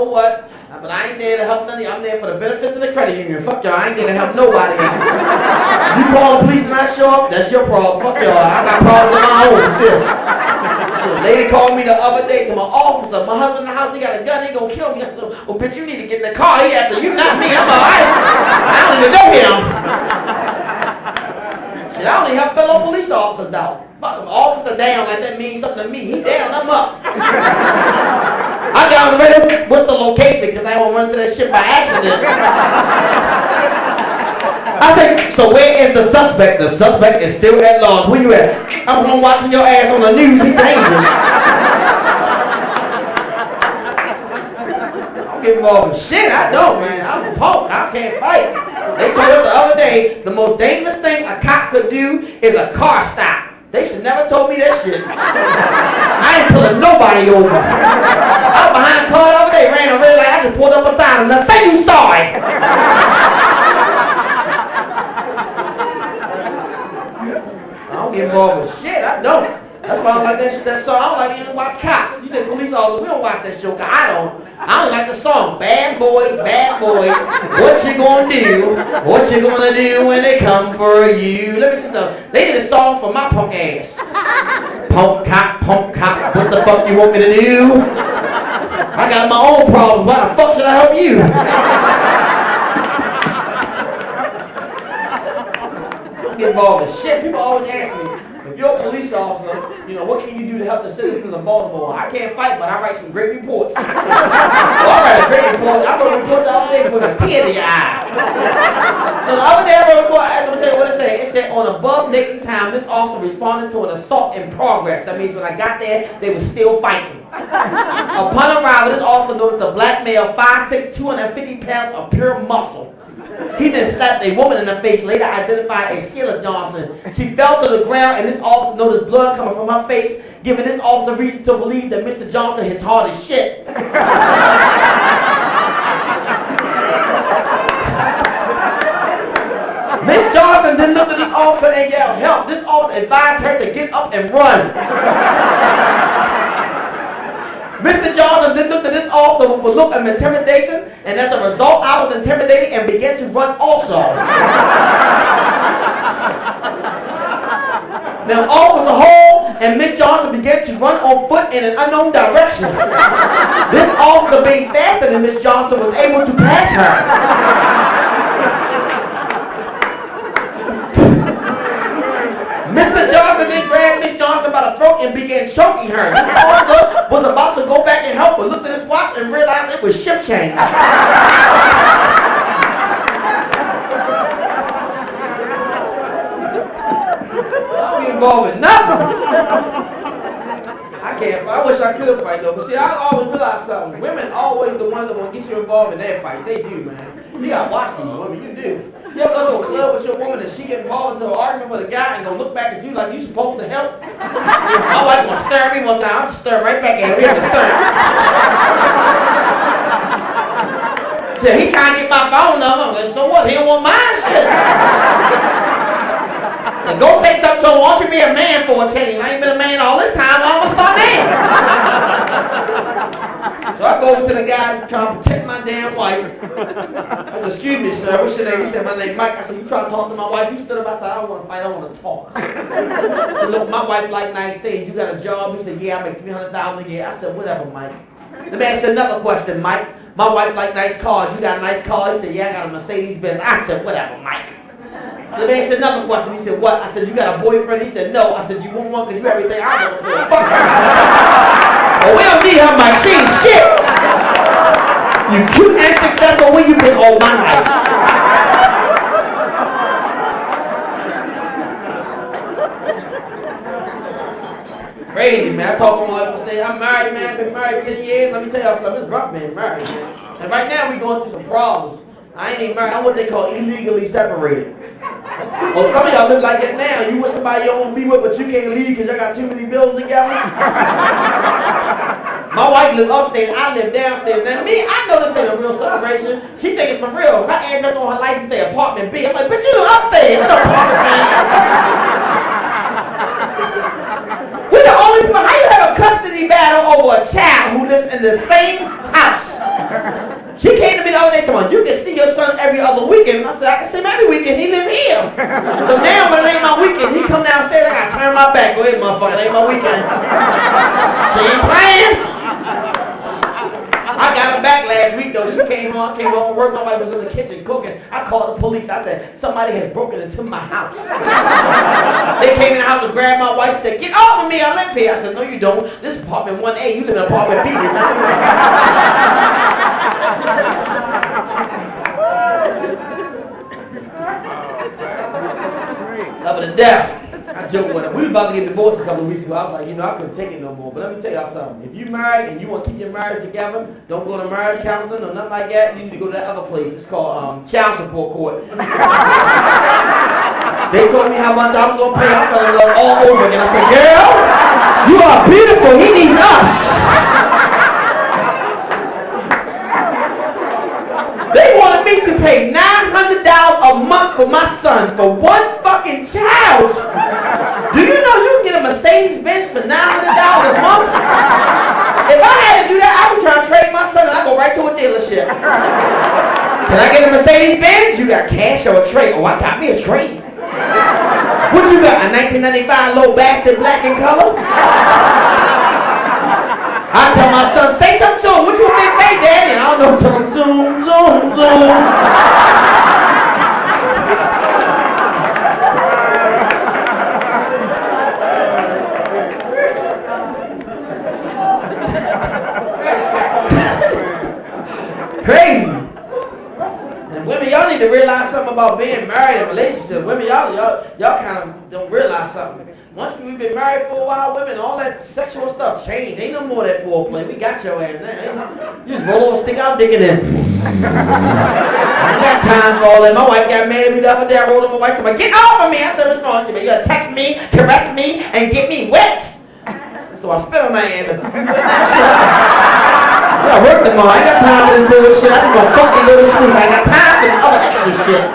so what? But I ain't there to help none of you. I'm there for the benefits of the credit union. Fuck y'all. I ain't there to help nobody out. You call the police and I show up, that's your problem. Fuck y'all. I got problems of my own still. Shit, a lady called me the other day to my officer. My husband in the house, he got a gun, he gonna kill me. I said, well, bitch, you need to get in the car. He after you, not me. I'm alright. I don't even know him. Shit, I only have fellow police officers though. Fuck him. Officer down like that means something to me. He down, I'm up. I got on the radio, what's the location? Because I won't run to that shit by accident. I say, so where is the suspect? The suspect is still at large. Where you at? I'm home watching your ass on the news. He's dangerous. I don't get involved in shit. I don't, man. I'm a punk. I can't fight. They told us the other day, the most dangerous thing a cop could do is a car stop. They should never told me that shit. I ain't pulling nobody over. I was behind a car the other day, ran a red light, I just pulled up beside him. Now say you sorry. I don't get involved with shit, I don't. That's why I don't like that song. I don't like even watch Cops. You think police officers, we don't watch that show, cause I don't like the song. Bad boys, what you gonna do? What you gonna do when they come for you? Let me see something. They did a song for my punk ass. Punk cop, what the fuck you want me to do? I got my own problems, why the fuck should I help you? I don't get involved in shit. People always ask me, if you're a police officer, you know, what can you do to help the citizens of Baltimore? I can't fight, but I write some great reports. Well, I write a great report. I wrote a report the other day with a tear in your eye. So the other day I wrote a report, I'm going to tell you what it said. It said, on above Nathan time, this officer responded to an assault in progress. That means when I got there, they were still fighting. Upon arrival, this officer noticed a black male, 5'6", 250 pounds of pure muscle. He then slapped a woman in the face, later identified as Sheila Johnson. She fell to the ground and this officer noticed blood coming from her face, giving this officer reason to believe that Mr. Johnson hits hard as shit. Miss Johnson then looked at this officer and yelled, help. This officer advised her to get up and run. Mr. Johnson then looked at this officer with a look of intimidation, and as a result, I was intimidated and began to run also. Now, Officer Hall and Miss Johnson began to run on foot in an unknown direction. This officer, being faster than Miss Johnson, was able to pass her. Mr. Johnson then grabbed Miss Johnson by the throat and began choking her. This officer was about to go back and help her, looked at his watch and realized it was shift change. I don't get involved in nothing. I can't fight. I wish I could fight though, but see, I always realize something. Women always the ones that want to get you involved in their fights. They do, man. You gotta watch these women. You do. You ever go to a club with your woman and she get involved into an argument with a guy and go look back at you like you supposed to help? My wife gonna stare at me one time. I'm just staring right back at her. We have to stare. Said he trying to get my phone number. I'm like, so what? He don't want mine, shit. And go say something to him. Why don't you be a man for a change? I ain't been a man all this time. I'm gonna start now. So I go over to the guy trying to protect my damn wife. I said, excuse me, sir, what's your name? He said, my name Mike. I said, you trying to talk to my wife? He stood up. I said, I don't want to fight, I want to talk. I said, look, my wife like nice things. You got a job? He said, yeah, I make $300,000 a year. I said, whatever, Mike. Let me ask you another question, Mike. My wife like nice cars. You got a nice car? He said, yeah, I got a Mercedes-Benz. I said, whatever, Mike. Let me ask you another question. He said, what? I said, you got a boyfriend? He said, no. I said, you want one because you everything I want for. Fuck her. Well, we don't need her, Mike. She ain't shit. You cute and successful when you been all my life. Crazy, man. I talk to my wife and say, I'm married, man. Been married 10 years. Let me tell y'all something. It's rough being married, man. And right now we going through some problems. I ain't even married. I'm what they call illegally separated. Well, some of y'all live like that now. You with somebody you don't want to be with, but you can't leave because y'all got too many bills together. My wife lives upstairs. I live downstairs. Now me, I know this ain't a real separation. She think it's for real. Her address on her license say apartment B. I'm like, bitch, you live upstairs. It's an apartment thing. We're the only people. How you have a custody battle over a child who lives in the same house? my back. Go ahead, motherfucker. It ain't my weekend. She ain't playing. I got her back last week though. She came home from work. My wife was in the kitchen cooking. I called the police. I said, somebody has broken into my house. They came in the house and grabbed my wife. She said, get off of me. I live here. I said, no, you don't. This is apartment 1A. You live in apartment B. Love her to death. I joke with her. We were about to get divorced a couple of weeks ago. I was like, you know, I couldn't take it no more. But let me tell y'all something. If you're married and you want to keep your marriage together, don't go to marriage counseling or nothing like that. You need to go to that other place. It's called child support court. They told me how much I was going to pay. I fell in love all over again. I said, girl, you are beautiful. He needs us. They wanted me to pay $900 a month for my son for one fucking child. Do you know you can get a Mercedes-Benz for $900 a month? If I had to do that, I would try to trade my son and I'd go right to a dealership. Can I get a Mercedes-Benz? You got cash or a trade? Oh, I got me a trade. What you got? A 1995 low bastard black in color? I tell my son, say something to him. What you want me to say, Daddy? I don't know. Tell him, zoom, zoom, zoom. Crazy. And women, y'all need to realize something about being married in relationships. Women, y'all kind of don't realize something. Once we've been married for a while, women, all that sexual stuff changed. Ain't no more of that foreplay. We got your ass now. You just roll over, stick out, dick in there. I ain't got time for all that. My wife got mad at me the other day. I rolled over my wife to me, get off of me. I said, what's wrong with you? You gotta text me, caress me, and get me wet. So I spit on my ass and I work tomorrow. I ain't got time for this bullshit. I just gonna fucking go to sleep. I ain't got time for this other extra shit.